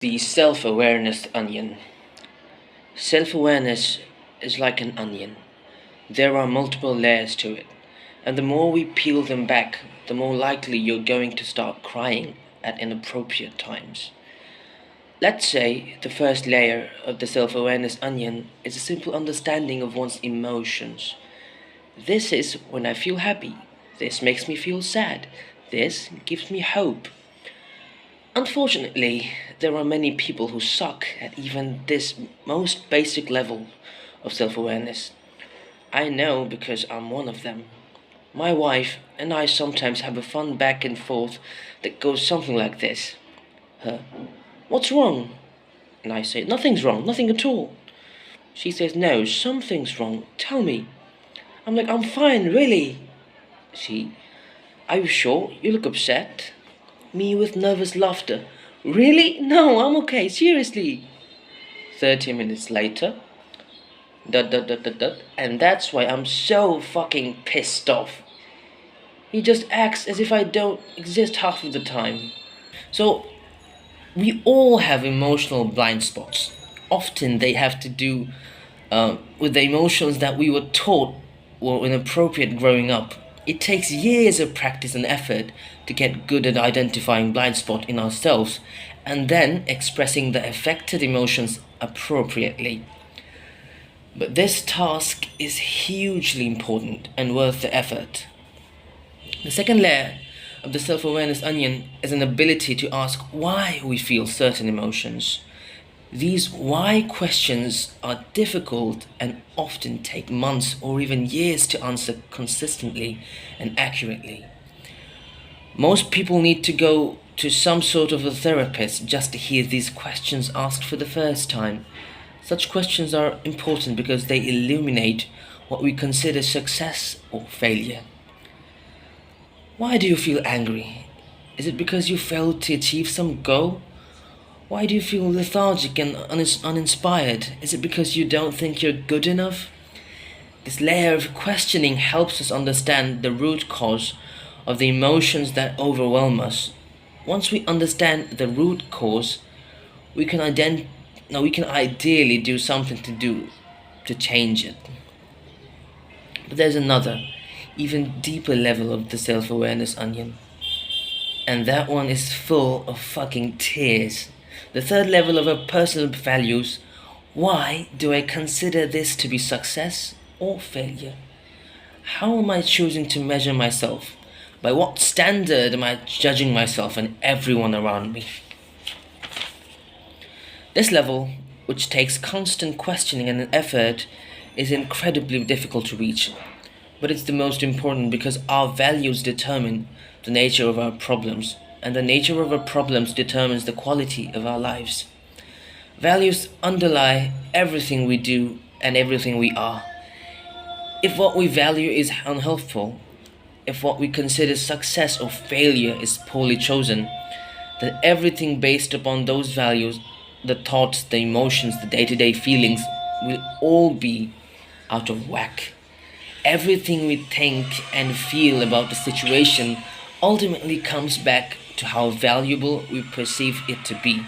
The self-awareness onion. Self-awareness is like an onion. There are multiple layers to it, and the more we peel them back, the more likely you're going to start crying at inappropriate times. Let's say the first layer of the self-awareness onion is a simple understanding of one's emotions. This is when I feel happy. This makes me feel sad. This gives me hope. Unfortunately, there are many people who suck at even this most basic level of self-awareness. I know because I'm one of them. My wife and I sometimes have a fun back and forth that goes something like this. Her, "What's wrong?" And I say, "Nothing's wrong, nothing at all." She says, "No, something's wrong, tell me." I'm like, "I'm fine, really." She, "Are you sure? You look upset." Me with nervous laughter. "Really? No, I'm okay, seriously." 30 minutes later. Dot dot dot dot dot. And that's why I'm so fucking pissed off. He just acts as if I don't exist half of the time. So, we all have emotional blind spots. Often they have to do with the emotions that we were taught were inappropriate growing up. It takes years of practice and effort to get good at identifying blind spot in ourselves and then expressing the affected emotions appropriately. But this task is hugely important and worth the effort. The second layer of the self-awareness onion is an ability to ask why we feel certain emotions. These why questions are difficult and often take months or even years to answer consistently and accurately. Most people need to go to some sort of a therapist just to hear these questions asked for the first time. Such questions are important because they illuminate what we consider success or failure. Why do you feel angry? Is it because you failed to achieve some goal? Why do you feel lethargic and uninspired? Is it because you don't think you're good enough? This layer of questioning helps us understand the root cause of the emotions that overwhelm us. Once we understand the root cause, we can ideally do something to change it. But there's another, even deeper level of the self-awareness onion. And that one is full of fucking tears. The third level of our personal values. Why do I consider this to be success or failure? How am I choosing to measure myself? By what standard am I judging myself and everyone around me? This level, which takes constant questioning and effort, is incredibly difficult to reach. But it's the most important because our values determine the nature of our problems, and the nature of our problems determines the quality of our lives. Values underlie everything we do and everything we are. If what we value is unhelpful, if what we consider success or failure is poorly chosen, then everything based upon those values, the thoughts, the emotions, the day-to-day feelings, will all be out of whack. Everything we think and feel about the situation ultimately comes back to how valuable we perceive it to be.